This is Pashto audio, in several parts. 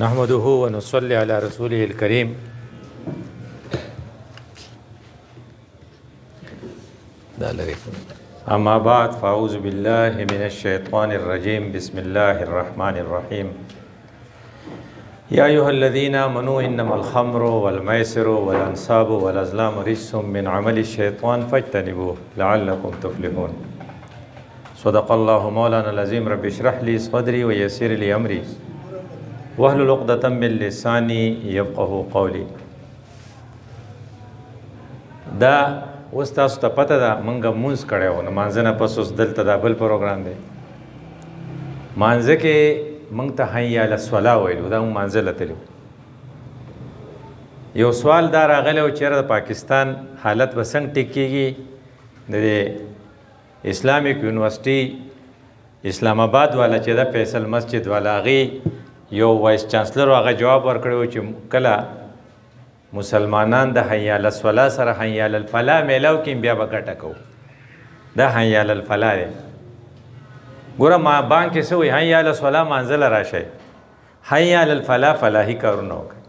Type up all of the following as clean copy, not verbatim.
نحمده ونصلي على رسوله الكريم. أما بعد فأعوذ بالله من الشيطان الرجيم. بسم الله الرحمن الرحيم. يا أيها الذين آمنوا إنما الخمر والميسر والأنصاب والأزلام رجس من عمل الشيطان فاجتنبوه لعلكم تفلحون. صدق الله مولانا العظيم. رب اشرح لي صدري ويسر لي أمري واحلل عقدة من لساني يفقهوا قولي. دا اوس تاسو ته پته ده مونږ مونځ کړی و، نو مانځه نه پس اوس دلته دا بل پروګرام دی. مانځه کې مونږ ته حي علی الصلاة ویلو، دا مونږ مانځه له تللو. یو سوال دا راغلی و چېرې د پاکستان حالت به څنګه ټیک کېږي. د اسلامیک یونیورسټي اسلام آباد والا چې ده فیصل مسجد والا، هغې یو وایس چانسلر هغه جواب ورکړی و چې کله مسلمانان د حي علی الصلاة سره حي علی الفلاح میلاو کړي بیا به ګټه کوو. دا حي علی الفلاح دی. ګوره ما بانک کې څه وایي، حي علی الصلاة مانځه له راشئ، حي علی الفلاح فلاحي کارونه وکړئ.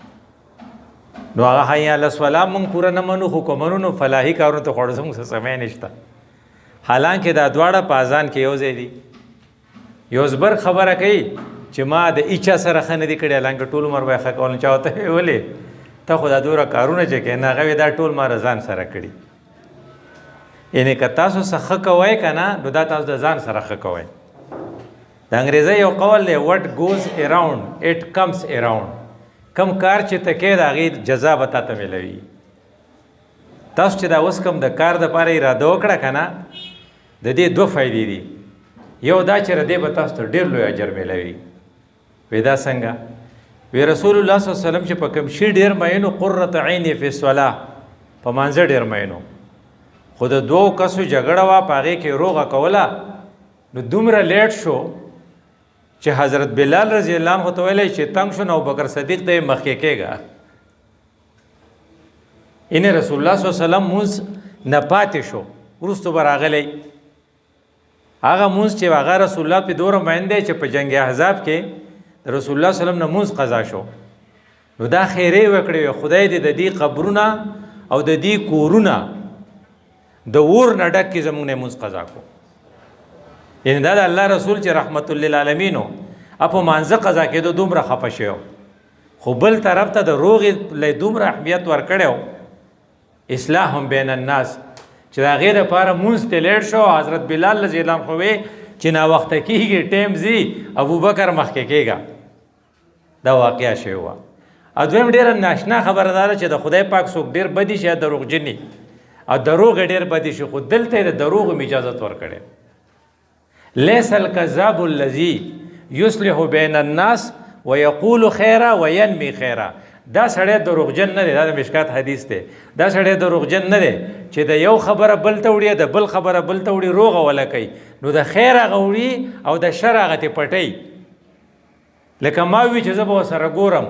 نو هغه حي علی الصلاة موږ پوره نه منو، خو که منو نو فلاحي کارونو ته خو زموږ څه سمی نشته. حالانکه دا دواړه په اذان کې یو ځای دي. یو زبر خبره کوي چې ما د ایچا سره ښه نه دي کړي، حالانکه ټول عمر به یې ښه کول. چا ورته ولې ته خو دا دومره کارونه چې کوې، نه هغه دا ټول ما ځان سره کړي. یعنې که تاسو څه ښه کوئ که نه، نو دا تاسو د ځان سره ښه کوئ. د انګریزۍ یو قول دی، وټ ګوز اراؤنډ اټ کمز اراؤنډ. کم کار چې ته کوې د هغې جزا به تا ته میلوي. تاسو چې دا اوس کوم د کار دپاره اراده وکړه که نه، د دې دوه فایدې دي. یو دا چې ردې به تاسو ته ډېر لوی اجر میلوي. وی دا څنګه؟ وی رسول الله صلی الله علیه وسلم چې په کوم شي ډېر مینو، قرة عین فی الصلاة، په مانځه ډېر مینو. خو د دوو کسو جګړه وه، په هغې کې روغه کوله. نو دومره لیټ شو چې حضرت بلال رضی الله عنه ته ویلی چې تنګ شو، نو ابوبکر صدیق ته یې مخکې کېږه. اینې رسول الله صلی الله علیه وسلم مونځ نه پاتې شو، وروستو به راغلی. هغه مونځ چې هغه رسول الله پې دومره مین دی چې په جنګ احزاب کې رسول الله صلی الله علیه وسلم نه مونځ قضا شو. نو دا خیرې وکړې، خدای دې د دې قبرونه او د دې کورونه د اور نه ډک کړي، زموږ نه مونځ قضا کو. یعنې دا د الله رسول چې رحمت للعالمین و، په مانځه قضا کېدو دومره خفه شوی و. خو بل طرف ته د روغې له دومره اهمیت ورکړی و، اصلاح بین الناس، چې د هغې دپاره مونځ ته لیټ شو. حضرت بلال رضی الله عنه وی چې ناوخته کېږي، ټیم ځي، ابوبکر مخکې کېږه. دا واقعه شوې وه. او دویم ډېره ناشنا خبره دا ده چې د خدای پاک څوک ډېر بدي شي یا دروغجن وي، او دروغ یې ډېر بدي شي، خو دلته یې د دروغ هم اجازت ورکړی. لیس الکذاب الذي یصلح بین الناس ویقول خیرا وینمی خیرا. دا سړی دروغجن نه دی، دا د مشکات حدیث دی. دا سړی دروغجن نه دی چې د یو خبره بل ته وړي، د بل خبره بل ته وړي، روغه وله کوي. نو د خیر هغه وړي او د شر هغه ترې پټوي. لکه ما وي چې زه به ورسره ګورم،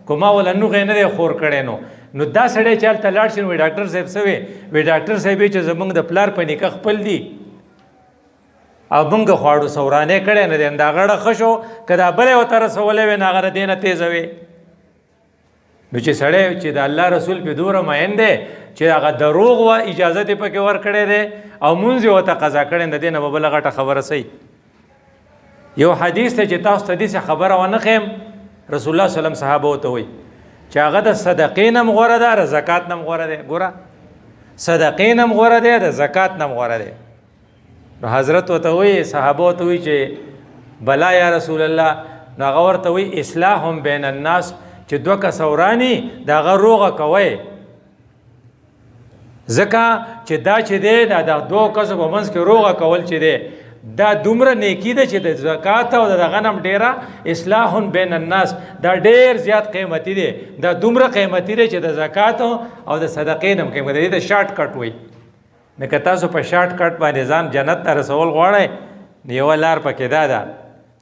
که ما وله نوغې نه دی خور کړی، نو دا سړی چې هلته لاړ شي، نو وایي ډاکټر صاحب څه وی؟ وایي ډاکټر صاحب یې چې زموږ د پلار په نکاح خپل دي او موږ خواړو سورانې کړی نه دی، دا غړه ښه شو. که دا بله ورته رسولی وی، نو هغه د دې نه تیزه وي. نو چې سړی چې د الله رسول پې دومره مین دی چې هغه دروغ وه، اجازت یې پکې ورکړی دی، او مونځ یې ورته قضا کړی، د دې نه به بله غټه خبره صحیح. یو حدیث دی چې تاسو ته داسې خبره ونه ښیم، رسول الله صلی الله علیه وسلم صحابو ته وایي چې هغه د صدقې نه هم غوره ده، د زکات نه هم غوره دی. ګوره، صدقې نه هم غوره دی، د زکات نه هم غوره دی. نو حضرت ورته وایي، صحابو ته وایي چې بلا یا رسول الله. نو هغه ورته وایي اصلاح بین الناس، چې دوه کسه وراني د هغه روغه کوئ. ځکه چې دا چې دی دا د دوه کسو په منځ کې روغه کول چې دی، دا دومره نیکي ده چې د زکات او د دغه نه هم ډېره اصلاح بین الناس، دا ډېر زیات قیمتي دی. دا دومره قیمتي دی چې د زکات او د صدقې نه هم قیمتي دی. د شارټ کټ وایي. نو که تاسو په شارټ کټ باندې ځان جنت ته رسول غواړئ، نو یوه لار پکې دا ده،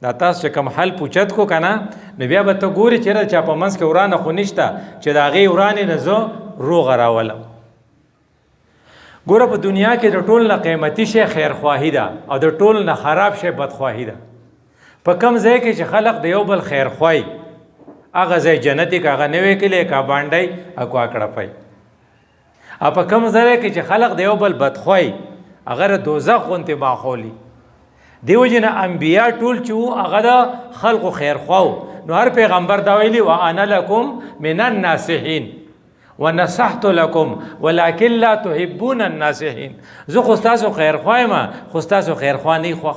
دا تاسو چې کوم حل پوچت کو که نه، نو بیا به ته ګورې چېرته چا په منځ کې ورانه خو نشته چې د هغې ورانې نه زه روغه راولم. ګوره، په دنیا کې د ټول نه قیمتي شی خیرخواهي ده، او د ټول نه خراب شی بدخواهي ده. په کم ځای کې چې خلق د یو بل خیرخواهي هغه ځای جنتي که هغه نوی کلی که بانډی اکو اکړپی په کوم ځای کې چې خلق د یو بل بدخوی هغه دوزخ غونتې ماحولي دیو جن انبیا ټول چې وو هغه د خلقو خیرخواو نو هر پیغمبر دا ویلي وانا لکم من الناصحین ونصحت لكم ولكن لا تحبون الناصحين زه خو تاسو خیرخوا یم خو تاسو خیرخوا نه خوښ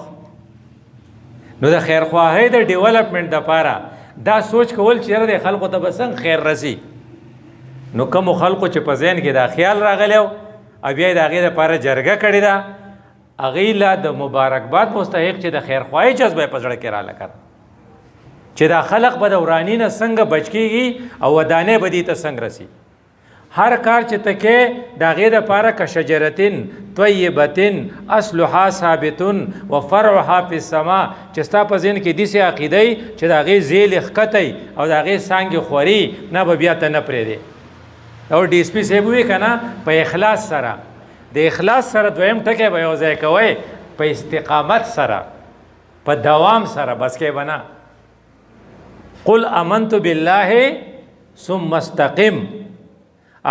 نو د خیرخواهۍ د ډیولپمنټ دپاره دا سوچ کول چې د خلکو ته به څنګه خیر رسي نو کومو خلکو چې په ذهن کې دا خیال راغلی او بیا یې د هغې دپاره جرګه کړې ده هغوی له د مبارکباد مستحق چې د خیرخواهۍ جذبه یې په زړه کې راله کړه چې دا خلق به د وراني نه څنګه بچ کېږي او ودانۍ به دې ته څنګه رسي هر کار چې ته کې د هغې دپاره که شجرتن طیبتن اصلها ثابتن و فرعها فی السما چې ستا په ذهن کې داسې عقیده وي چې د هغې زیل ښکتی او د هغې څانګې خوري نه به بیا ته نه پرېږدې او ډي اس پي صاحب ووایي که نه په اخلاص سره د اخلاص سره دویم ټکی به یو ځای کوئ په استقامت سره په دوام سره بس کې به نه قل امنت بالله ثم استقم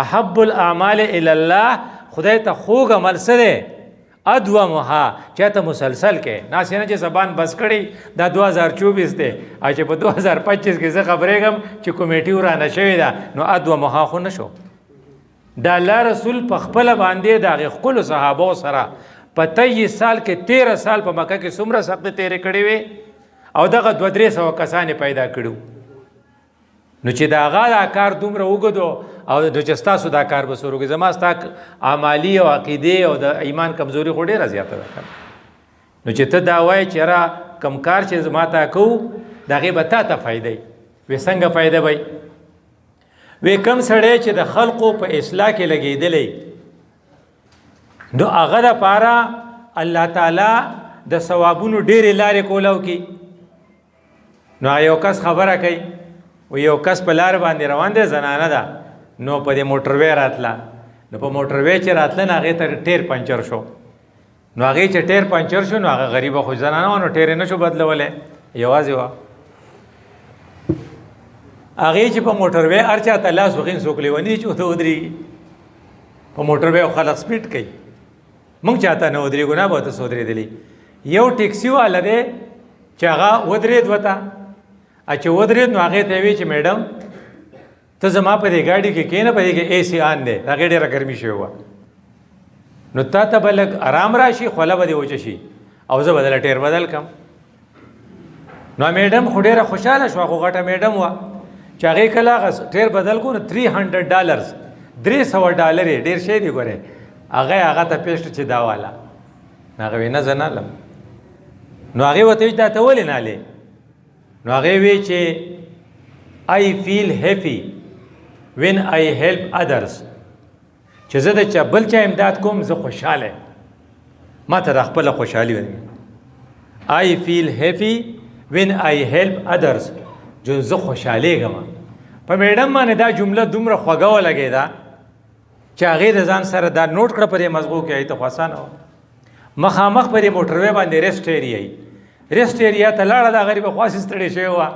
احب الاعمال الى الله خدای ته خوږ عمل څه دی ادومها چې ته مسلسل کې ناسې نه چې زبان بس کړي دا 2024 دی او چې په 2025 کې زه خبرېږم چې کمیټي ورانه شوې ده نو ادومها خو نه شو د الله رسول په خپله باندې د هغې ښکلو صحابو سره په 23 سال کې 13 سال په مکه کې څومره سختې تېرې کړې وې او دغه 200-300 کسان پیدا کړي نو چې د هغه دا کار دومره وګدو او نو چې ستاسو دا کار به سره وکړي زما ستا عملي او عقیدې او د ایمان کمزوري خو ډېره زیاته ده نو چې ته دا وایې چې یاره کم کار چې زما ته کوو د هغې به تا ته فایده وي وی څنګه فایده به وی کم سړی چې د خلقو په اصلاح کې لګېدلی نو هغه دپاره الله تعالی د ثوابونو ډېرې لارې کولاو کی نو یو کس خبره کوي و یو کس په لار باندې روان دی زنانه ده نو په دې موټروی راتله نو په موټروی چې راتله نو هغې ته ټیر پنچر شو نو هغې چې ټیر پنچر شو نو هغه غریبه خو زنانه وه نو ټیر یې نه شو بدلولی یوازې وه هغې چې په موټروی هر چا ته لاس وخین څوک لیوني چې ورته ودرېږي په موټروی خلک سپیډ کوي موږ چاته نه ودرېږو نه به ورته څه ودرېدلي یو ټیکسي والا دی چې هغه ودرېد ورته چې ودرېد نو هغې ته یې وی چې میډم ته زما په دې ګاډي کې کښېنه په دې کې اے سی آن دی هغې ډېره ګرمي شوې وه نو تا ته به لږ ارام راشي خوله به دې وچه شي او زه به دله ټیر بدل کړم نو میډم خو ډېره خوشحاله شوه خو غټه میډم وه چې هغې کله هغه ټیر بدل کړو نو $300 $300 یې ډېر شی دی ګورې هغه ته پیشت چې دا والا نو هغې وی نه زه نه هلم نو هغې ورته وي دا ته ولې نه هلې نو هغې وی چې I feel happy when I help others چې زه د چا بل چا امداد کوم زه خوشحاله ما ته د خپله خوشحالي I feel happy when I help others چې زه خوشحالېږم په میډم باندې دا جمله دومره خوږه ولګېده چې هغې د ځان سره دا نوټ کړه په دې مضغو کې هغې ته خو اسانه وه مخامخ په دې موټروی باندې ریسټ ایریا ریسټ ایریا ته لاړه دا غریبه خواسې ستړې شوې وه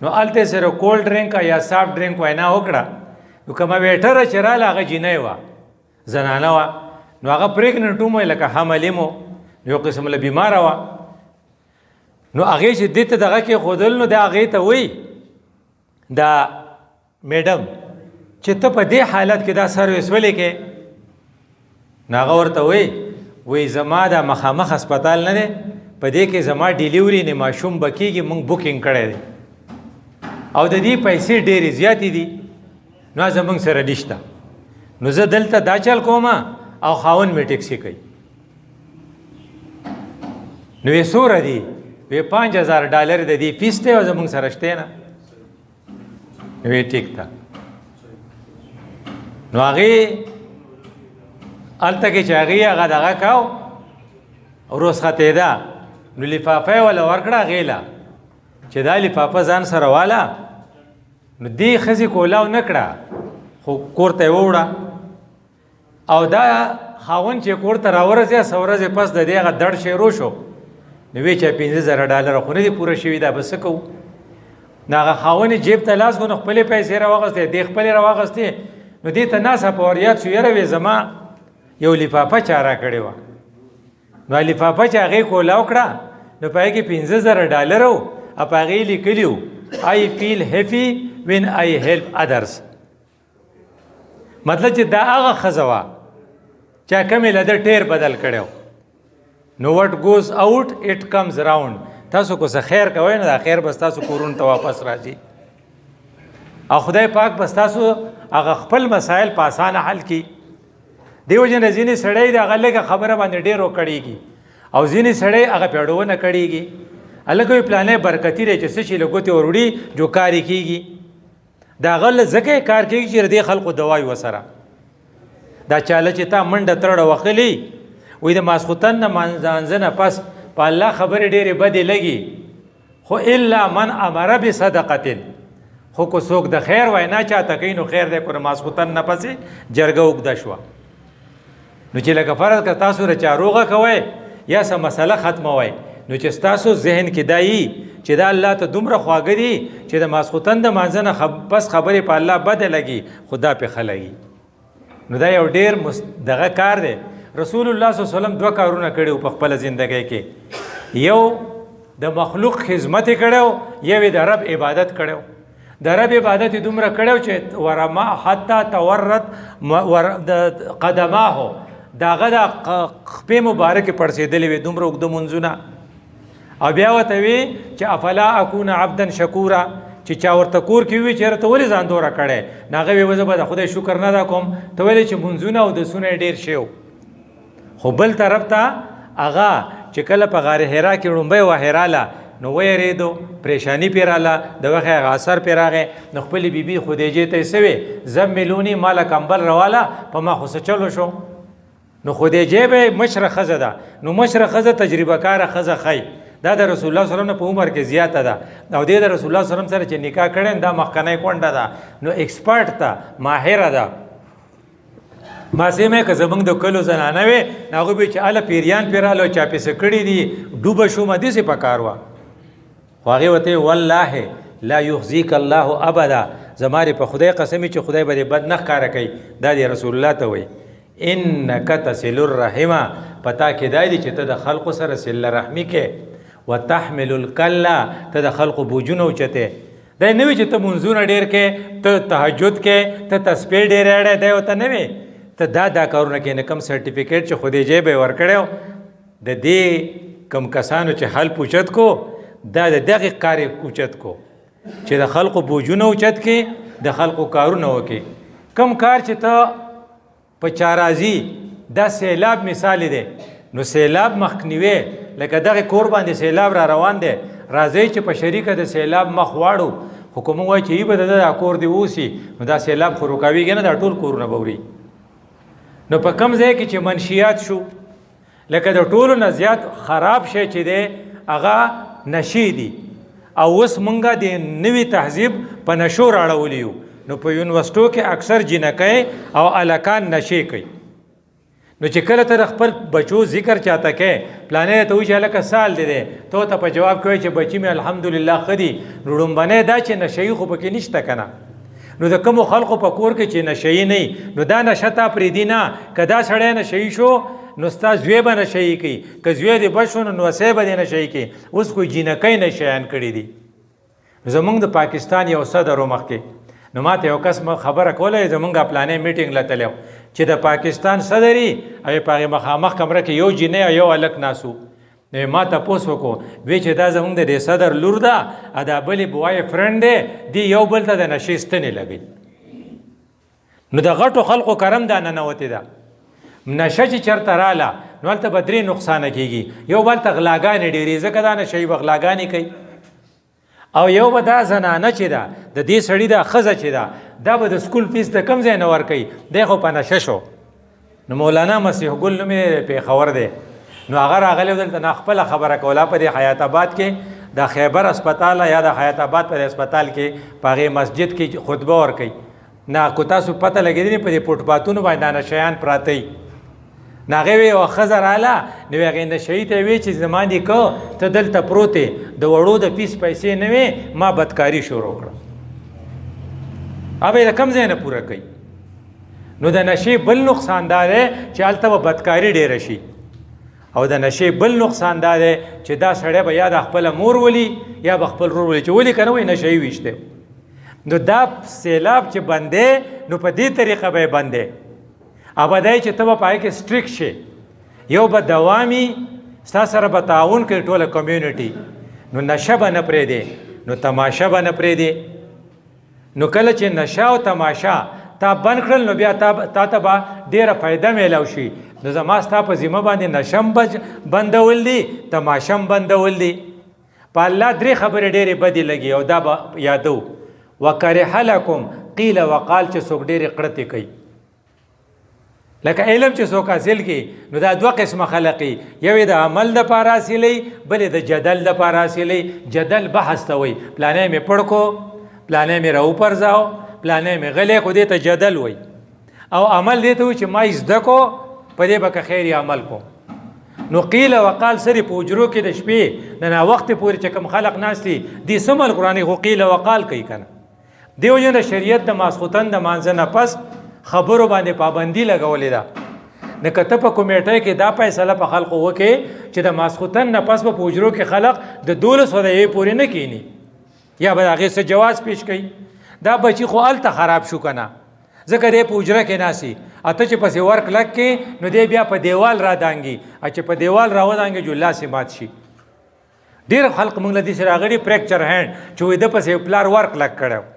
نو هلته یې سره کولډ ډرنک یا سافټ ډرنک وینا وکړه نو کومه ویټره چې راله هغه جینۍ وه زنانه وه نو هغه پریګننټ هم وی لکه حملې مو یو قسم له بیماره وه نو هغې چې دې ته دغه کېښودل نو د هغې ته وی دا میډم چې ته په دې حالت کې دا سروس ولې کې نو هغه ورته وی زما دا مخامخ هسپتال نه دی په دې کې زما ډیلیوري نه ماشوم به کېږي مونږ بوکینګ کړی دی او د دې پیسې ډېرې زیاتې دي نو زمونږ سره نشته نو زه دلته دا چل کوم او خاوند مې ټیکسي کوي نو یې څومره دي وی $5000 د دې فیس دی او زمونږ سره شته نه نو یې ټیک ده نو هغې هلته کې چې هغه دغه کاو او رخصتېده نو لفافه یې وله ورکړه هغې له چې دا لفافه ځان سره واله نو دې ښځې کولاو نه کړه خو کور ته یې ووړه او دا خاوند چې کور ته راورسېده څه ورځې پس د دې هغه دړ شروع شو نو وی چې $50,000 خو نه دي پوره شوي دا به څه کوو نو هغه خاونې جیب ته لاس کو نو خپلې پیسې راواغستې دې خپلې راواغستې نو دې ته ناڅاپه په وریاد شو یاره وې زما یو لفافه چا راکړې وه نو لفافه چې هغې کولاو کړه نو په هغې کې $50,000 و او په هغې لیکلي و I feel happy when I help others مطلب چې دا هغه ښځه وه چا کمې له ده ټیر بدل کړی و نو what goes out it comes round تاسو کو څه خیر کوئ نو دا خیر بس تاسو کورونو ته واپس راځي او خدای پاک بس تاسو هغه خپل مسایل په اسانه حل کړي دیو جن ځینې سړی د هغه لږه خبره باندې ډېر وکړېږي او ځینې سړی هغه پیړونه کړېږي هلکه وي پلانې برکتي دی چې څه شي له ګوتې وروړي جو کار یې کېږي د هغه له ځکه یې کار کېږي چې د دې خلکو دوا وي ورسره دا چاله چې تا منډه ترړه وخلي وایي د ماسخوتن نه مانځه نه پس په الله خبرې ډېرې بدې لګي خو الا من امر بصدقة خو کو څوک د خیر وینا چاته کوي نو خیر دی کو ماسخوتن نه پسې جرګه اوږده شوه نو چې لکه فرض که تاسو د چا روغه کوئ یا څه مسله ختموئ نو چې ستاسو ذهن کې دا یي چې دا الله ته دومره خواږه دي چې د ماسخوتن د مانځه نه بس خبرې په الله بده لګي خو دا پې ښه لګي نو دا یو ډېر دغه کار دی رسول الله صلی الله علیه وسلم 2 کارونه کړي په خپل ژوندۍ کې یو د مخلوق خدمت کړو یو د رب عبادت کړو د رب عبادت دومره کړو چې ورما حتی تورت قدماه داغه د خپې مبارک پړسېدلې وي دومره اوږده منځونه او بیا ورته وي چې افلا اکون عبدا شکورا چې چا ورته کور کې وي چېرې ته ولې ځان دوره کړی نو هغه وي زه به د خدای شکر نه ادا کوم ته ولې چې منځونه او دسونه یې ډېر شی خو بل طرف ته هغه چې کله په غار حرا کې ړومبی وحراله نو ویرېدو پریشانی پې راله د وخت هغه اثر پې راغی نو خپلې بیبي خدیجې ته یې څه وې زملوني ماله کمبل راواله په ما خو څه چلو شو نو خدیجې به مشره ښځه ده نو مشره ښځه تجربه کاره ښځه ښایي دا د رسول الله صلی الله علیه وسلم په عمر کې زیاته ده او دې د رسول الله صلی الله علیه وسلم سره چې نکاح کړی دا مخکنۍ کونډه ده نو ایکسپرټ ده ماهره ده ما سیمه که زمونږ د کلو زنانه وې هغوی به چې هله پیریان پې راله چا پسې کړي دي ډوبه شومه داسې په کار وه خو هغې ورته والله لا یخزیک الله ابدا زما دې په خدای قسمي چې خدای به دې بد نه ښکاره کوي دا دې رسول الله ته وایي انک تصل الرحمه پتا کې دا دی چې ته د خلقو سره صله رحمي کې وتحمل الکله ته د خلقو بوجونه اوچتې دا نه وي چې ته منځونه ډېر کې ته تهجد کې ته تسبیح ډېر اړی دی ورته نه وي ته دا کارونه کې نه کم سرټیفیکیټ چې خدیجې به یې ورکړی د دې کم کسانو چې حل اوچت کو دا د دغې کار یې اوچت کو چې د خلقو بوجونه اوچت کې د خلقو کارونه وکړي کم کار چې ته په چارازي دا سیلاب مثال دی نو سیلاب مخنیوي لکه دغه کور باندې سیلاب را روان دی راځئ چې په شریکه د سیلاب مخ واړو حکومت وایي چې ای به د کور دی اوسي نو دا سیلاب خو روکاویږي نه دا ټول کورونه به وړي نو په کم ځای کې چې منشیات شو لکه د ټولو نه زیات خراب شی چې دی هغه نشي دي او اوس مونږه د نوي تهذیب په نشو راړولی یو نو په یونیورسټو کې اکثر جنکۍ او الکان نشي کوي نو چې کله ته خپل بچو ذکر چاته کې پلانې ته وایي چې هلکه سال دی دی ته په جواب کوي چې بچي مې الحمدلله ښه دي نو ړومبنی دا چې نشهیي خو پکې نشته که نه نو د کومو خلقو په کور کې چې نشهیي نه نو دا نشه تا پرېږدي نه که دا سړی نشهیي شو نو ستا زوی به نشهیي کوي که زوی دې بچ شو نو نوسی به دې نشهیي کوي اوس کوی جینکۍ نشهیان کړي دي زمونږ د پاکستان یو صدر و مخکې نو ما ته یو کس خبره کوله زمونږ پلانې میټینګ له تللی چې د پاکستان صدري او په هغې مخامخ کمره کې یو جینۍ او یو هلک ناسو نو ما تپوس وکړو وی چې دا زمونږ د دې صدر لور ده او دا بلې بوای فرنډ دی دی یو بل ته د نشې ستنې لګوي نو د غټو خلقو کرم دا ننوتې ده نشه چې چېرته راله نو هلته به 3 نقصانه کېږي یو به هلته غلاګانې ډېرې ځکه دا نشهیي به غلاګانې کوي او یو به دا زنانه چې ده د دې سړي دا ښځه چې ده دا به د سکول فیس د کم ځای نه ورکوي دی خو په نشه شو نو مولانا مسیح ګل نوم یې پېښور دی نو هغه راغلی و دلته نه خپله خبره کوله په دې حیات آباد کې د خیبر اسپتال یا د حیات آباد په اسپتال کې په هغې مسجد کې خطبه ورکوي نه کو تاسو پته لګېدلې په دې فوټپاتونو باندې دا نشیان پراته وي نو هغې وی یوه ښځه راله نو هغې نشهیي ته وی چې زما نیکه ته دلته پروت د وړو د فیس پیسې نه وې ما بدکاري شروع کړه هغه یې د کوم ځای نه پوره کوي نو د نشې بل نقصان دا دی چې هلته به بدکاري ډېره شي او د نشې بل نقصان دا دی چې دا سړی به یا د خپله مور ولي یا به خپل ورور ولي چې ولي که نه وایي نشهیي ویشتی نو دا سیلاب چې بندی نو په دې طریقه به یې بندی ابا دی چې ته به په هغې کې سټریک شي یو به دوامي ستا سره به تعاون کوي ټوله کمیونټي نو نشه به نه پرېږدې نو تماشه به نه پرېږدې نو کله چې نشه او تماشه تا بند کړل نو بیا تا ته به ډېره فایده میلاو شي نو زما ستا په ذمه باندې نشم بندول دي تماشم بندول دي په الله درې خبرې ډېرې بدې لګي او دا به یادو وکرح لکم قیل وقال چې څوک ډېرې کړتې کوي لکه علم چې څوک حاصل کړي نو دا دوه قسمه خلق یې یو یې د عمل دپاره حاصلوي بل یې د جدل دپاره حاصلوي جدل بحث ته وایي پلانی مې پړ کو پلانی مې راوپرځاو پلانی مې غلی کو دې ته جدل وایي او عمل دې ته وایي چې ما یې زده کو په دې به که خیر عمل کو نو قیل وقال سری په حجرو کې د شپې د ناوختې پورې چې کوم خلق ناست دي دې څه مل قرآن خو قیل وقال کوي که نه دې وجې د شریعت د ماسخوتن د مانځه نه پس خبرو باندې پابندي لګولې ده نه که ته په کمیټۍ کې دا فیصله په خلقو وکړې چې د ماسخوتن نه پس په حجرو کې خلق د 12 ودیې پورې نه کینی یا به د هغې څه جواز پیش کوي دا بچي خو هلته خراب شو که نه ځکه دی په حجره کې ناسي اته چې پسې ورک لګ کې نو دی بیا په دیوال را دانګي چې په دیوال را ودانګي جو لاس یې مات شي ډېر خلق موږ له دې سره راغلي فریکچر هینډ چې وایي ده پسې پلار ورک لګ کړی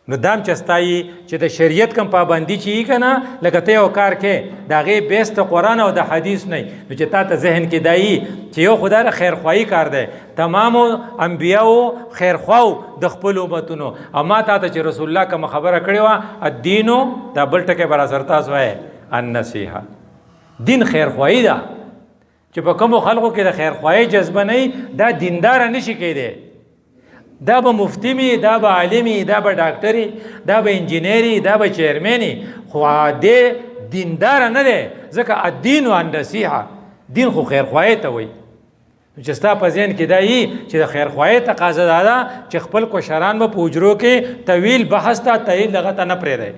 نو دام چې ستایي چې د شریعت کوم پابندي چې یي که نه لکه ته یو کار کې د هغې بیس د قرآن او د حدیث نه نو چې تا ته ذهن کې دا یي چې یو خدای د خیرخواهي کار دی تمامو انبیاو خیرخواو د خپلو امتونو او ما تا ته چې رسول الله کومه خبره کړې وه الدینو دا بل ټکی به راسره تاسو وایې النصیحه دین خیرخواهي ده چې په کومو خلقو کې د خیرخواهي جذبه نه دا دینداره نشي کېدی دا به مفتی می دا به عالمی دا به ډاکټري دا به انجینری دا به چیرمنی خو دې دیندار نه دی ځکه الدین و النصیحه دین خو خیرخواهی ته وایي چې ستا په ذهن کې دا یي چې د خیرخواهی تقاضا دا ده چې خپل کوشران به په حجرو کې طویل بحث ته طویل دغه ته نه پرېږدی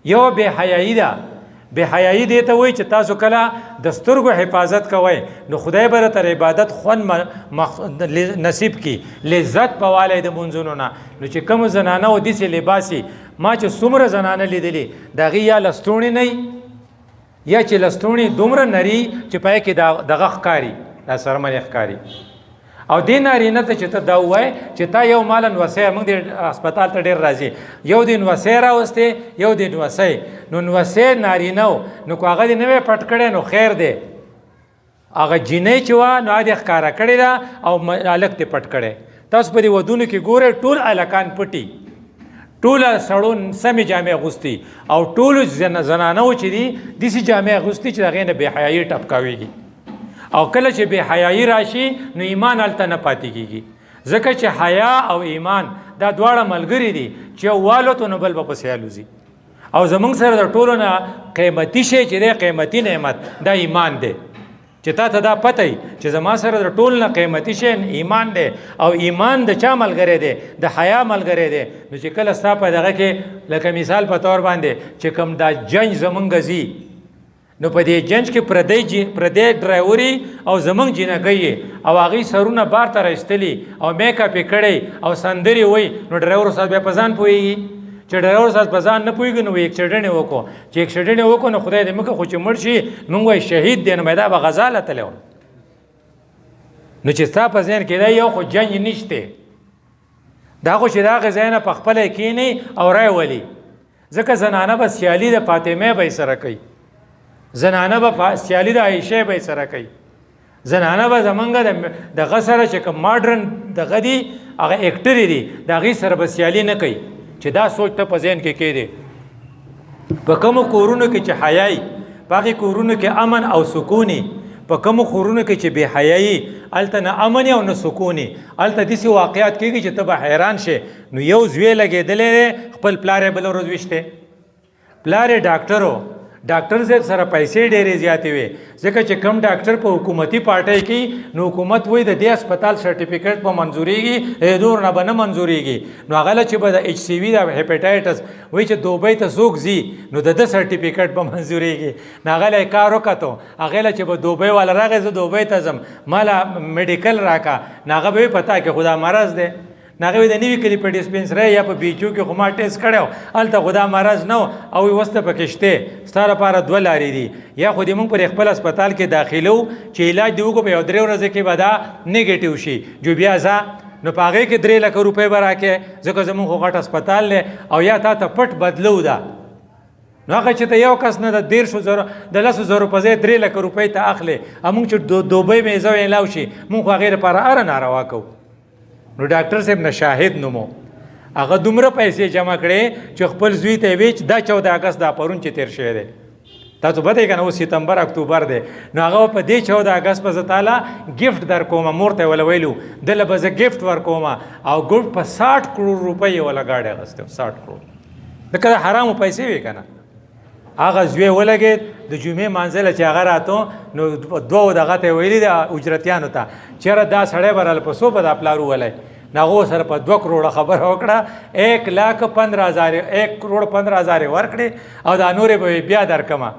یو بې حیایي ده بې حیایي دې ته وایي چې تاسو کله د سترګو حفاظت کوئ نو خدای به تر عبادت خوند نصیب کی لذت په والی د منځونو نه نو چې کومو زنانه و داسې لباسي ما چې څومره زنانه لیدلي د هغې یا لستوڼې نه یا چې لستوڼې دومره نري چې په هغې کې دغه ښکاري دا سرمنې ښکاري او دې نارینه ته چې ته دا ووایې چې تا یو مالا نوسی موږ دې هسپتال ته ډېر راځي یو دې نوسی راوستی یو دې نوسی نو نوسی نارینه و نو که هغه دې نه وی پټ کړی نو خیر دی هغه جینۍ چې وه نو هغه دې ښکاره کړې ده او هلک دې پټ کړی تاسو په دې ودونو کې ګورئ ټول هلکان پټي ټوله سړو سمې جامې اغوستي او ټولو زنانو چې دي داسې جامې اغوستي چې د هغې نه بې حیایي ټپکاوېږي او کله چې بې حیایي راشي نو ایمان هلته نه پاتې کېږي ځکه چې حیا او ایمان دا دواړه ملګري دي چې یو والوتو نو بل به پسې الوځي او زموږ سره د ټولو نه قیمتي شی چې دی قیمتي نعمت دا ایمان دی چې تا ته دا پته وي چې زما سره د ټولو نه قیمتي شی ایمان دی او ایمان د چا ملګری دی د حیا ملګری دی نو چې کله ستا په دغه کې لکه مثال په طور باندې چې کوم دا جنج زمونږ ځي نو په دې جنج کې پردی ډرایوري او زمونږ جینګۍ او هغوی سرونه بار ته رایستلي او میک اپ یې کړی او سندرې وایي نو ډرایور استاد بیا په ځان پوهېږي چې ډرایور استاد په ځان نه پوهېږي نو اکسیډنټ یې وکړو چې اکسیډنټ یې وکړو نو خدای دې مکړه خو چې مړ شي موږ وایي شهید دی نو دا به غزا لتلی و نو چې ستا په ذهن کې دی یو خو جنج نشته دا خو چې د هغې ځای نه په خپله کښېني او رای ولي ځکه زنانه به سیالي د فاطمې به یې سره کوي زنانه به سیالي د عایشې به یې سره کوي زنانه به زمونږ دغه سره چې کوم ماډرن دغه دي هغه ایکټرې دي د هغې سره به سیالي نه کوي چې دا سوچ ته په ذهن کې کېدی په کومو کورونو کې چې حیایي په هغې کورونو کې امن او سکوني په کومو کورونو کې چې بې حیایي هلته نه امن او نه سکوني هلته داسې واقعات کېږي چې ته به حیران شې نو یو زوی لګېدلی دی خپل پلار یې بله ورځ ویشتی پلار یې ډاکټر و ډاکټر صاحب سره پیسې ډېرې زیاتې وي ځکه چې کم ډاکټر په حکومتي پارټۍ کې نو حکومت وایي د دې هسپتال سرټیفیکیټ په منظورېږي دور نه به نه منظورېږي نو هغه چې به د ایچ سی وي د هیپاټایټس وایي چې دوبۍ ته څوک ځي نو د ده سرټیفیکیټ به منظورېږي نو هغه له یې کار وکتو هغې له چې به دوبۍ والا راغی زه دوبۍ ته ځم ماله میډیکل راکړه نو هغه به وي پتا کې خو دا مرض دی ناغه د نوی کلی په ډیسپنسری یا په بیچو کې خو ما ټیسټ کړو هلته خو دا مرض نه او وسته پکې شته ستا لپاره دوه لارې دي یا خو دې موږ پر خپل هسپتال کې داخلو چې علاج دې وکړو په یو 3 ورځې کې به دا نیګیټیو شي جو بیا ځه نو په هغې کې 3 لک روپۍ به راکې ځکه زموږ خو غټ هسپتال دی او یا تا ته پټ بدلو ده نو هغه چې ته یو کس نه د 10,000 په ځای 3 لک روپۍ ته اخلې موږ چې دوبۍ مې زه ویلاو شي موږ خو هغې لپاره اره ناروا کوو نو ډاکټر صاحب نه شاهد نومو هغه دومره پیسې جمع کړې چې خپل زوی ته ویچ دا 14 اګست دا پرون چې تیر شوی دی تاسو به دی که نه اوس ستمبر اکتوبر دی نو هغه په دې 14 اګست به زه تاله ګفټ در کومه مور ته وله ویلو دله به زه ګفټ ورکومه او ګفټ په 60 کروڑ روپۍ یې وله ګاډی اخیستی 60 کروڑ ځکه د حرامو پیسې وې که نه هغه زوی ولګېد د جمعې مانځله چې هغه راتو نو دوو دغه ته ویلي د اجرتیانو ته چېرې دا سړی به راله په څو به دا پلار وولی نو هغو سره په 2 کروړه خبره وکړه 1,15,000 1 کروڑ 15,000 ورکړې او دا نورې به بیا درکمه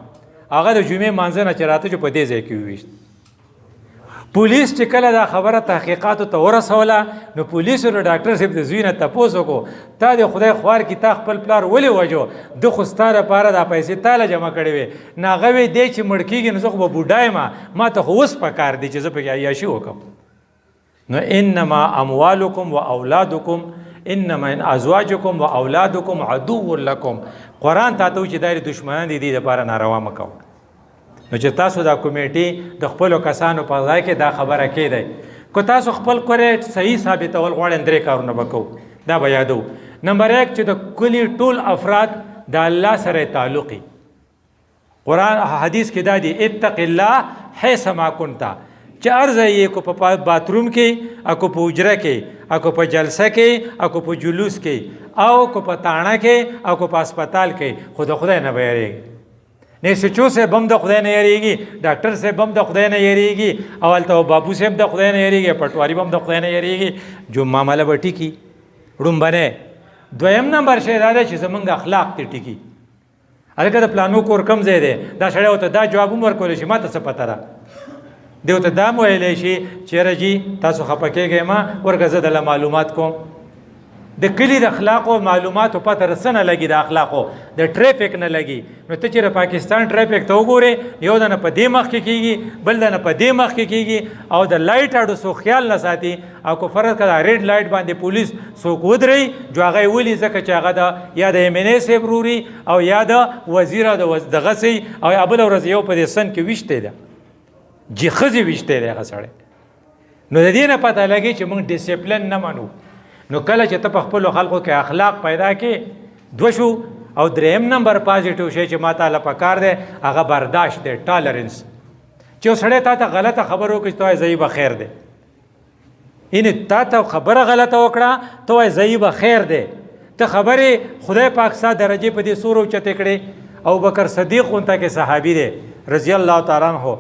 هغه د جمعې مانځه نه چې راته چې په دې ځای کې وویشت پولیس چې کله دا خبره تحقیقاتو ته ورسوله نو پولیسو له ډاکټر صاحب د زوی نه تپوس وکړو تا د خدای خوار کې تا خپل پلار ولې وجو ده خو ستا لپاره دا پیسې تا له جمع کړې وې نو هغه وی دی چې مړ کېږي نو زه خو به بوډا یم ما ته خو اوس پکار دی چې زه پکې عیاشي وکړم نو انما اموالکم و اولادکم انما ازواجکم و اولادکم عدو لکم قرآن تا ته چې دا دشمنان دي دې لپاره ناروا مه کوه نو چې تاسو دا کمیټي د خپلو کسانو په ځای کې دا خبره کېدی که تاسو خپل کورې صحیح ثابتول غواړئ 3 کارونه به کوو دا به یادو نمبر 1 چې د کلي ټول افراد د الله سره تعلقي قرآن حدیث کې دا دی اتق الله حیث ما کنت چې ارزه یې کو په باتروم کې اکو په حجره کې اکو په جلسه کې اکو په جلوس کې او کو په تاڼه کې او کو په هسپتال کې خو د خدای نه به یریږي نه سچو سے بم د خدای نه یریږي ډاکټر سے بم د خدای نه یریږي او هلته بابو صاحب د خدای نه یریږي پټواري بم د خدای نه یریږي جو معامله به ټیکي ړومبنی دویم نمبر شی دا دی چې زمونږ اخلاق تی ټیکي هلکه د پلانو کور کم ځای دی دا سړی ورته دا جواب هم ورکولی شي ما ته څه پته ده دی ورته دا هم ویلی شي چېره جي تاسو خفه کېږئ ما ورکه زه دله معلومات کوم د کلي د اخلاقو معلوماتو پته رسه نه لګي د اخلاقو د ټریفک نه لګي نو ته چې د پاکستان ټریفک ته وګورې یو دنه په دې مخ کې کېږي بل دنه په دې مخ کې کېږي او د لایټ اډو سو خیال نه ساتي او که فرض کړه ریډ لایټ باندې پولیس څوک ودرئ جو هغه یې ولي ځکه چې هغه د یا د MNA صاحب روري او یا د وزیر دغه سي او یا بله ورځ یو په دې سن کې ویشتی ده جي ښځې ویشتی دی هغه سړی نو د دې نه پته لګي چې موږ ډسپلن نه منو نو کله چې ته په خپلو خلکو کې اخلاق پیدا کې 2 شو او 3 نمبر پازیټیو شی چې ما تعالی پکار دی هغه برداشت دی ټالرنس چې سړی تا ته غلطه خبر وکړي ته وایي زه به خیر دی یعنې تا ته خبره غلطه وکړه ته وایي زه به خیر دی ته خبرې خدای پاک ستا درجې په دې سور اوچتې کړې ابوبکر صدیق غونته کې صحابي دی رضی الله تعالی عنه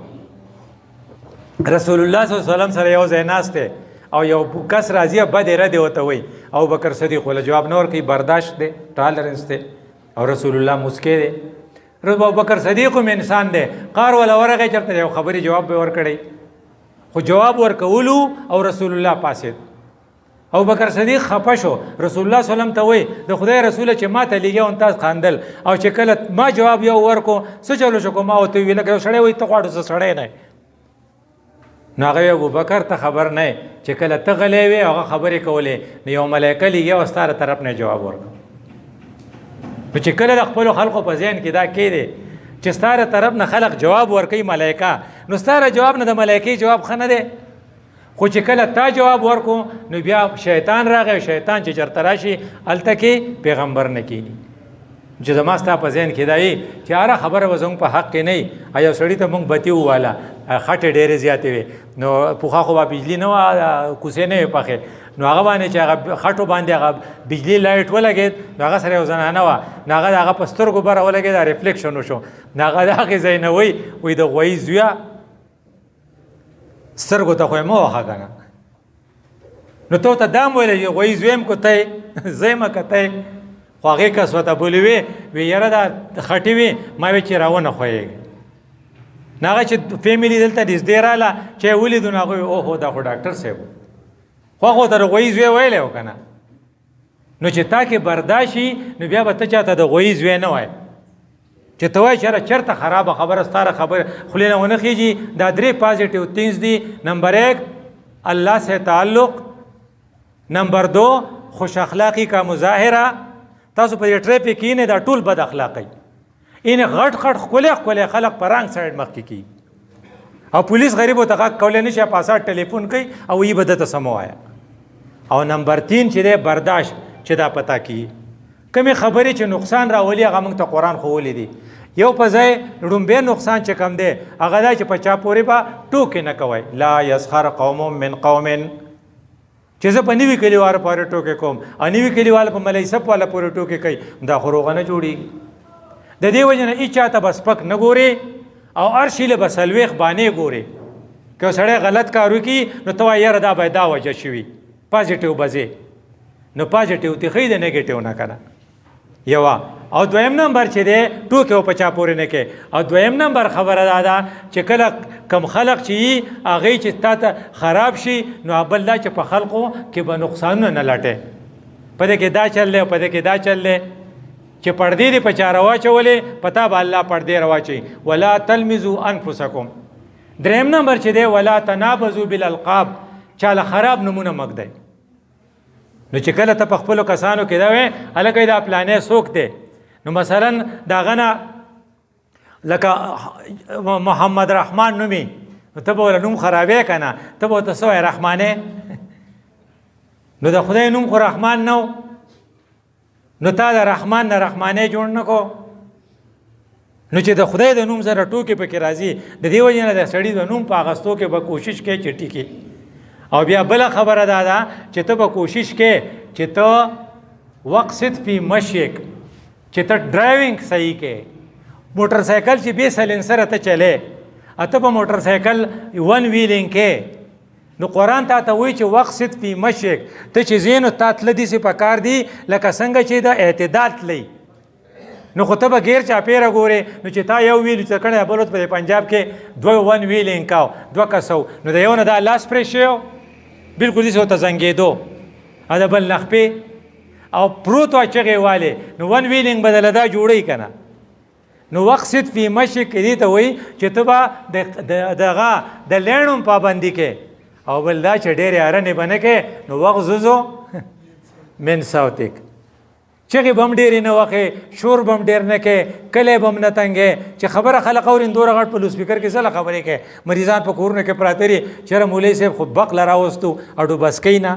رسول الله صلی الله علیه وسلم سره یو ځای ناست دی او یو کس راځي بد رد ورته وایي ابوبکر صدیق ولا جواب نه ورکوي برداشت دی ټالرنس دی او رسول الله مسکی دی ابوبکر صدیق هم انسان دی قار ولا ورغی چېرته یو خبرې جواب به ورکړی خو جواب ورکولو او رسول الله پاسید ابوبکر صدیق خفه شو رسول الله صلی الله علیه وسلم ته وایي د خدای رسوله چې ما ته لیږي او تاسو خاندل او چې کله ما جواب یو ورکو څه چلو شو ما ورته وویل لکه یو سړی وایي ته غواړو زه سړی نه نو هغه ابوبکر ته خبر نه چې کله ته غلی وې هغه خبرې کولې نو یو ملایکه لیږي او ستا طرف نه جواب ورکړه نو چې کله د خپلو خلقو په ذهن کې دا کېدی چې ستا طرف نه خلق جواب ورکوي ملایکه نو ستا جواب نه د ملایکې جواب ښه نه دی خو چې کله تا جواب ورکو نو بیا شیطان راغی شیطان چې چېرته راشي هلته کې پیغمبر نه کېږي چې زما ستا په ذهن کې دا وي چې هره خبره به زموږ په حق کې نه وي یو سړي ته موږ بتي وواله خټې ډېرې زیاتې وې نو پخوا خو به بجلي نه وه کوڅې نه وې پخې نو هغه باندې چې هغه خټو باندې هغه بجلی لایټ ولګېد نو هغه سره یو زنانه وه نو هغه د هغه په سترګو بره ولګېد ریفلیکشن وشو نو هغه د هغې ځای نه وایي د غویي زویه سترګو ته خو یې مه وهه که نه نو ته ورته دا م ویلی چې غویي زوی یم که ته یې زه یم که ته یې خو هغې کس ورته بولي وی یاره دا خټې وي ما وی چې راونه خویږي نو هغه چې فیملی دلته نږدې راله چې یې ولیدو نو هغوی اوهو دا خو ډاکټر صاحب خو هغه ورته د غویي زوی ویلی و که نه نو چې تا کې برداشت شي نو بیا به ته چاته د غویي زوی نه وایې چې ته وایې چې چېرته خرابه خبره ستاره خبره خولې نه ونه خیږي دا 3 پازیټیو تھنگز دي نمبر 1 اللہ سے تعلق نمبر 2 خوش اخلاقی کا مظاهره تاسو په دې ټریفیک کې نه دا ټول بد اخلاقی این غټ غټ ښکلې خلک په رنګ سایډ مخکې کی او پولیس غریبو ته غږ کولی نشي پاسه ټلیفون کوي او یې به دته سم ووایه او نمبر 3 چې دی برداشت چې دا پتا کی کمې خبرې چې نقصان راولي هغه موږ ته قرآن ښوولی دی یو په ځای ړومبی نقصان چې کم دی هغه دا چې په چا پورې به ټوکې نه کوئ لا یسخر قوم من قوم چې زه په نوي کلیوالو پورې ټوکې کوم او نوي کلیوالو په ملای سپ والا پورې ټوکې کوي دا خو روغه نه جوړېږي د دې وجې نه هېچ چاته به سپک نه ګورې او هر شي له به څلوېښت بانې ګورې که سړی غلط کار وکړي نو ته وایې یاره دا باید دا وجه شوي پازیټیو به ځې نو پازیټیو تی ښایي د نیګیټیو نه که نه یوه او دویم نمبر چې دی ټوکې او په چا پورې نه کې او دویم نمبر خبره دا ده چې کله کم خلق چې وي هغوی چې تا ته خراب شي نو بل دا چې په خلقو کې به نقصانونه نه لټې په دې کې دا چل دی او په دې کې دا چل دی چې پردې دې په چا رواچولې پتا به الله پردې رواچوي ولا تلمزوا انفسکم دریم نمبر چې دی ولا تنابزوا بالالقاب چاله خراب نمونه مږدئ نو چې کله ته په خپلو کسانو کې دا وې هلکه دا پلانې څوک دی نو مثلا د هغه نه لکه محمد رحمان نومي نو ته به وله نوم خرابې که نه ته به ورته څه وایې رحمانې نو د خدای نوم خو رحمان نه نو تا د رحمان نه رحمانې جوړ نه کو نو چې د خدای د نوم سره ټوکې پکې راځي د دې وجې نه د سړي د نوم په اخیستو کې به کوشش کوې چې ټیکي او بیا بله خبره دا ده چې ته به کوشش کې چې ته وقصد فی مشیک چې ته ډرایوینګ صحیح کې موټر سایکل چې بې سلنسره ته چلې ته په موټر سایکل ون ویلینګ کې نو قرآن تا ته وایي چې وقصد فی مشیک ته چې ځې نو تا تله داسې په کار دي لکه څنګه چې د اعتدال تلئ نو خو ته به غیر چاپیره ګورې نو چې تا یو ویل چې کړی بل په پنجاب کې 2 ون ویلینګ کاو 2 کسو نو د یو نه دا لاس پرې شوی بلکل داسې ورته زنګېدو او د بل نخپې او پروت وه چغې والې نو ون ویلینګ به دله دا جوړوي که نه نو وقصد فی مشک دې ته وایي چې ته به دغه د لیڼو پابندي کې او بل دا چې ډېرې ارنې به نه کې نو وغززو من صوتک چغې به هم ډېرې نه وخې شور به هم ډېر نه کې کلی به هم نه تنګې چې خبره خلک اوري دومره غټ په لوسپیکر کې څه خبرې کوې مریضان په کورونو کې پراته دي چېرې مولوي صاحب خو بقله راوستو او ډوبس کوي نه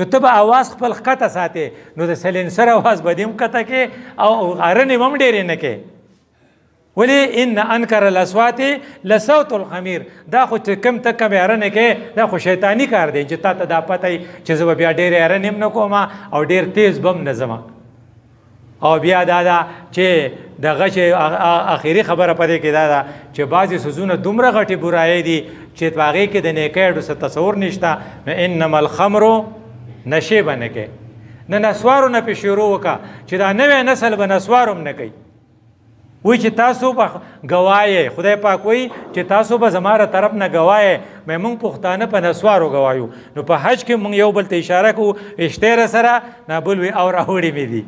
نو ته به اواز خپل ښکته ساتې نو د سلنسر اواز به دې هم ښکته کې او ارنې به هم ډېرې نه کې ولې ان انکر الاصوات لصوت الحمیر دا خو چې کم ته کم ارنې کې دا خو شیطاني کار دی چې تا ته دا پته وي چې زه به بیا ډېرې ارنې هم نه کوم او ډېر تیز به هم نه ځم او بیا دا ده چې دغه چې اخري خبره په دې کې دا ده چې بعضې څیزونه دومره غټې برایۍ دي چې په هغې کې د نیکۍ ډو څه تصور نشته نو انما الخمرو نشې به نه کوې نه نسوارو نه پې شروع وکړه چې دا نوی نسل به نسوار هم نه کوي وی چې تاسو به ګوایې خدای پاک وی چې تاسو به زما له طرف نه ګوایې موږ پښتانه په نسوارو ګوایو نو په حج کې موږ یو بل ته اشاره کوو اشتیره سره نه بل وی او راوړې مې دي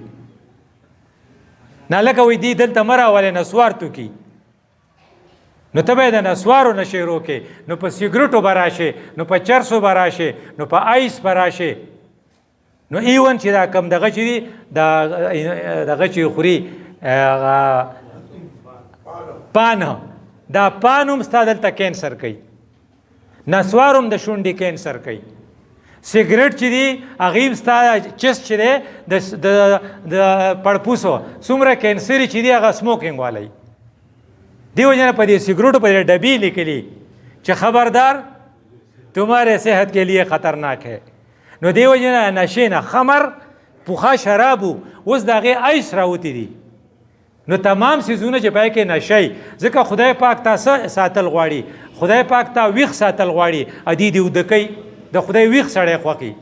نه لکه وی دي دلته مه راولې نسوار تو کی نو ته به د نسوارو نه شروع کې نو په سیګریټو به راشې نو په چرسو به راشې نو په آیس به راشې نو ایون چې دا کم دغه چې دي دغه چې خوري پانه دا پانوم ستا دلته کینسر کوي نسوارم د شونډې کینسر کوي سیګریټ چې دی هغې هم ستا چست چې دی د پړپوسو څومره کینسري چې دی هغه سموکینګ والی دی وجه نه په دې سیګریټو په دې ډبې لیکلي چې خبردار تمہارے صحت کے لیے خطرناک ہے نو دیو جنا نشینه خمر پوخا شرابو اوس د هغې ایس راوتی دي نو تمام سیزونه چې پای کې نشئ ځکه خدای پاک تا ساتل غواړي خدای پاک تا ویښ ساتل غواړي ادي دې وده کوي د خدای ویښ سړی خوښي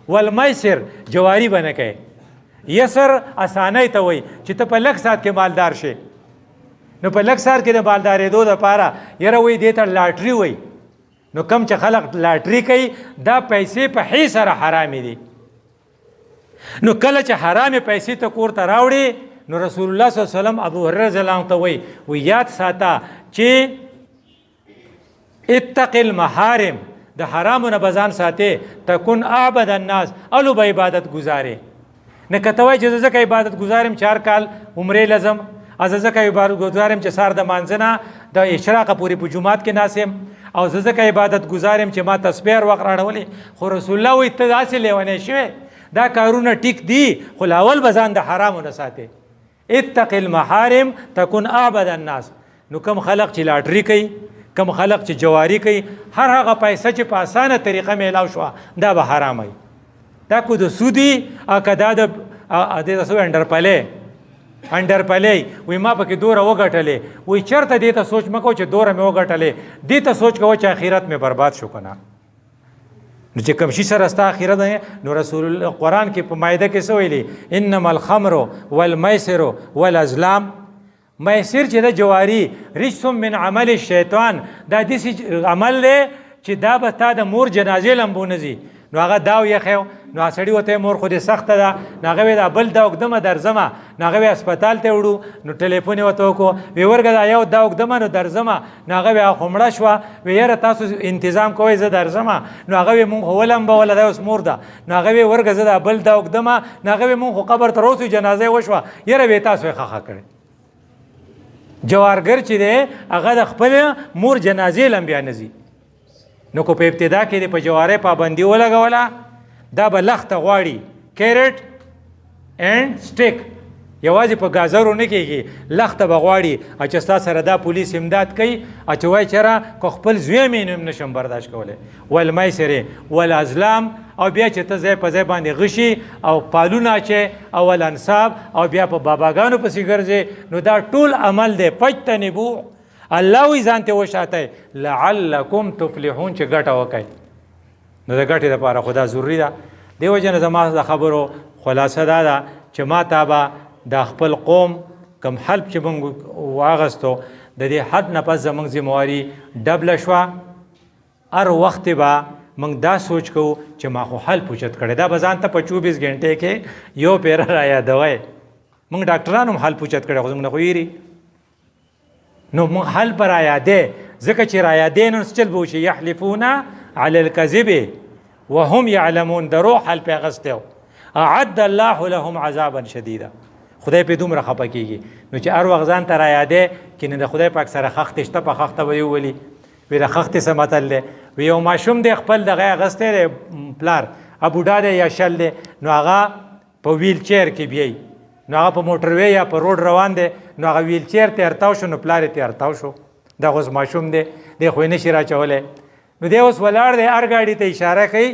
والمیسر جواري به نه کوي یسر اسانۍ ته وایي چې ته په لږ ساعت کې مالدار شې نو په لږ ساعت کې د مالدارېدو دپاره یاره وایي دې ته لاټري وایي نو کم چې خلق لاټري کوي دا پیسې په حی سره حرامې دي نو کله چې حرامې پیسې ته کور ته راوړي نو رسول الله صلی الله علیه وسلم ابو هريره رضی الله عنه ته وایي یاد ساته چې اتق المحارم د حرامو نه بزان ساتي تكون اعبد الناس الو به عبادت گزارې نه کته وای چې زه که عبادت گزارم 4 کال عمرې لازم از زه که عبادت گزارم چې سار د مانځنه د اشراق پورې په جمعات کې ناسم او زه که عبادت گزارم چې ما تسبیح وخت راړولې خو رسول الله وایي ته داسې لیونی شوی دا کارونه ټیک دي خو لاول بزان د حرامو نه ساتي اتق المحارم تكون اعبد الناس نو کم خلق چې لاټري کوي کم خلق چې جواری کوي هر هغه پیسې چې په اسانه طریقه میلاو شو دا به حرام وي دا کو د سودی اکدا د سو انډر پلې وي ما پکې دوره وګټلې وي چرته دې ته سوچ مکو چې دوره مې وګټلې دې ته سوچ کوو چې اخرت مې برباد شو کنه نو چې کوم شي سره ستا اخرت نو رسول الله قرآن کې په مائده کې څه ویلي انما الخمر والمیسر والازلام میسر چې د جواری رجس من عمل الشیطان دا داسې عمل دی چې دا به تا د مور جنازې لمبونځي نو هغه داو یخیو نو سړی وته مور خو دې سخته ده نو هغه دا بل دا وګدمه درځمه نو هغه هسپتال ته وړو نو ټلیفون وته وکړو وی ورګه دا یو دا وګدمه نو درځمه نو هغه خمړه شوه وی یاره تاسو تنظیم کوئ زه درځمه نو هغه مونږ ولم به ولا دا اوس مور ده نو هغه ورګه زه دا بل دا وګدمه نو هغه مونږ قبر ته روسو جنازه وشوه یاره وی تاسو ښه کړی جوارګر چې دی هغه د خپل مور جنازې لم بیا نځي نو کو په ابتدا کې د په جوارې پابندي ولګوله دا به لخته غواړي کیرټ اینډ سټیک یوازې په ګازرو نه کېږي لخته به غواړي چې ستا سره دا پولیس امداد کوي چې وایي چېره که خپل زوی مې نو نشم برداشت کولی والمیسرې والازلام او بیا چې ته ځای په ځای باندې غشي او پالونه اچې او الانصاب او بیا په باباګانو پسې ګرځې نو دا ټول عمل دی فجتنبو الله وی ځان ته وشاتی لعلکم تفلحون چې ګټه وکئ نو د ګټې دپاره خو دا ضروري ده دې وجه نه زما د خبرو خلاصه دا ده چې ما ته به د خپل قوم کم حلب چې موږ واغستو د دې حد نه پس زموږ ذمواري ډبله شوه هر وخت به موږ دا سوچ کوو چې ما خو حلب اوچت کړی دا به ځان ته په 24 غنټې کې یو پیره رایادوی موږ ډاکټرانو هم حلب اوچت کړی خو زموږ نه خو ویري نو موږ حل پر رایادې ځکه چې رایادې نو چل به وشي یحلفون علی الکذب وهم یعلمون درو حل پې اخیستی اعد الله لهم عذابا شدیدا خدای په دومره خفه کېږي نو چې هر وخت ځان ته رایادې چې نه د خدای پاک سره خښتې شته په خښته به یې وولي وی د خښتې څه متل دی وی یو ماشوم دی خپل دغه اخیستی دی پلار بوډا دی یا شل دی نو هغه په ویل چیر کې بیایي نو هغه په موټروی یا په روډ روان دی نو هغه ویل چیر ته ارتاو شو نو پلار یې ته ارتاو شو دا اوس ماشوم دی دی خو یې نشي راچولی نو دی اوس ولاړ دی هر ګاډي ته اشاره کوي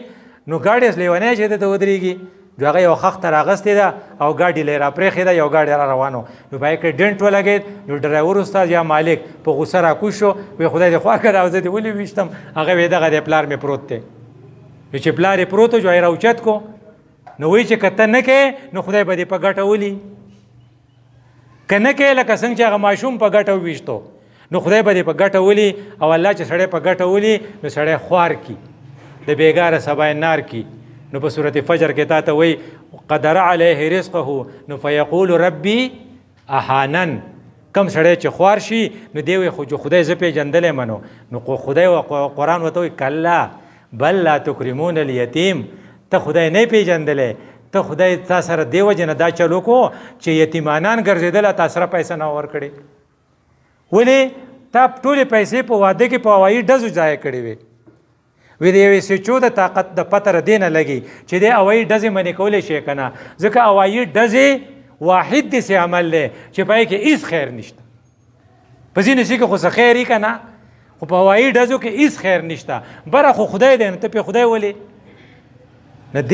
نو ګاډي اوس لیونی چې دی ته ودرېږي نو هغه یو خښته راغستې ده او ګاډي لی راپرېښې ده یو ګاډي را روان و نو په هغې کې ډنټ ولګېد نو ډرایور استاد یا مالک په غوسه راکوز شو وی خدای دې خوا کړه او زه دې ولې ویشتم هغه وی دغه دی پلار مې پروت دی نو چې پلار یې پروت و جو یې راوچت کو نو وایي چې که ته نه کوې نو خدای به دې په ګټه ولي که نه کوې لکه څنګه چې هغه ماشوم په ګټه وویشتو نو خدای به دې په ګټه ولي او الله چې سړی په ګټه ولي نو سړی خوار کی د بیګاره سبا نار کی نو په صورت فجر کې تا ته وایي قدر علیه رزقه نو فیقول ربی احانن کم سړی چې خوار شي نو دی وایي خو خدای زه پېژندلی منو نو خدای قرآن ورته وایي کلا بل لا تکرمون الیتیم ته خدای نه پېژندلی ته خدای تا سره دی وجې نه دا چلو کو چې یتیمانان ګرځېدله تا سره پیسې نه ورکړې ولې تا ټولې پیسې په واده کې په هوایي ډزو ضایع کړې وې وی د یوې سوچو د طاقت د پته دې نه لګي چې دی هوایي ډزې منې کولی شي که نه ځکه هوایي ډزې واحد داسې عمل دی چې په هغې کې هېڅ خیر نشته په ځینې شي کې خو څه خیر وي که نه خو په هوایي ډزو کې هېڅ خیر نشته بره خو خدای دی نو ته پې خدای ولې نه د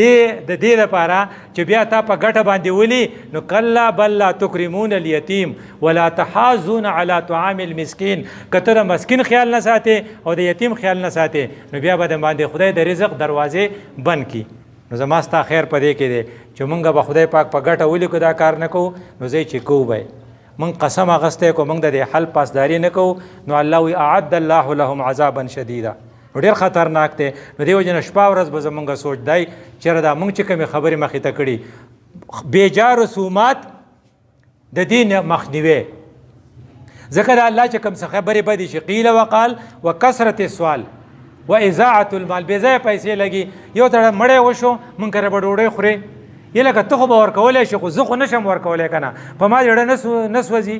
دې لپاره چې بیا تا په ګټه باندې ولي نو کلا بل لا تکرمون الیتیم ولا تحاضون علی طعام المسکین که ته د مسکین خیال نه ساتې او د یتیم خیال نه ساتې نو بیا به د باندې خدای د رزق دروازې بند کړي. نو زما ستا خیر په دې کې دی چې مونږ به خدای پاک په ګټه ولیکو دا کار نه کوو نو زه چې کوو به مونږ قسم اخیستی کو مونږ د دې حل پاسداري نه کوو نو الله وی اعد الله لهم عذابا شدیدا نو ډېر خطرناک دی. نو دې وجې نه شپه ورځ به زمونږ سوچ دی چېرې دا مونږ چې کومې خبرې مخې ته کړي بېجا رسومات د دې مخنیوی ځکه د الله چې کوم څه خبرې بدې شي قیل وقال وکثرت السؤال و اذاعة المال بې ځایه پیسې لګي یو تړه مړی وشو مونږ کره به ډوډۍ خورې یې لکه ته خو به ورکولی شي خو زه خو نشم ورکولی که نه په ما زړه نه سوځي.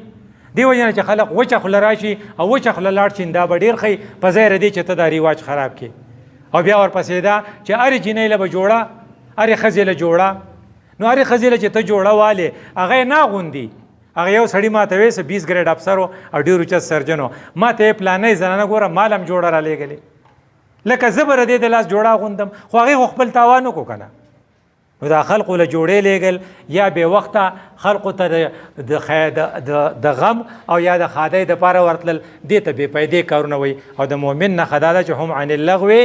دې وجې نه چې خلک وچه خوله راشي او وچه خوله لاړ شي دا به ډېر ښایي په ځای ردې چې ته دا رواج خراب کړي او بیا ورپسې دا چې هرې جینۍ له به جوړه هرې ښځې له جوړه نو هرې ښځې له چې ته جوړه والې هغه یې نه اغوندي هغه یو سړي ما ته وایي 20 ګریډ افسر و او ډېر اوچت سرجن و ما ته یې پلانۍ زنانه ګوره مال هم جوړه رالیږلې لکه زه به ردې د لاس جوړه اغوندم خو هغې خو خپل تاوان وکړو که نه نو دا خلقو له جوړې لیږل یا بې وخته خلقو ته د غم او یا د ښادۍ دپاره ورتلل دې ته بې پیدې کارونه وایي او د مؤمن نښه دا ده چې هم عن اللغو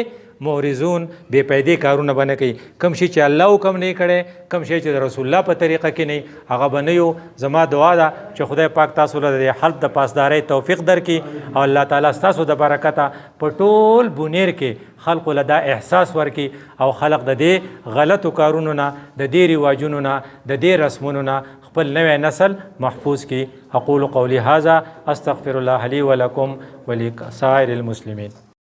معرضون بې پیدې کارونه به نه کوي. کوم شي چې الله حکم نه کړی کوم شی چې د رسول الله په طریقه کې نه هغه به نه یو. زما دعا ده چې خدای پاک تاسو له د حلف د پاسدارۍ توفیق درکړي او الله تعالی ستاسو د برکته په ټول بونیر کې خلقو له دا احساس ورکړي او خلق د دې غلطو کارونو نه د دې رواجونو نه د دې رسمونو نه خپل نوی نسل محفوظ کړي. اقول قولي هذا استغفر الله لي ولكم ولسائر المسلمين.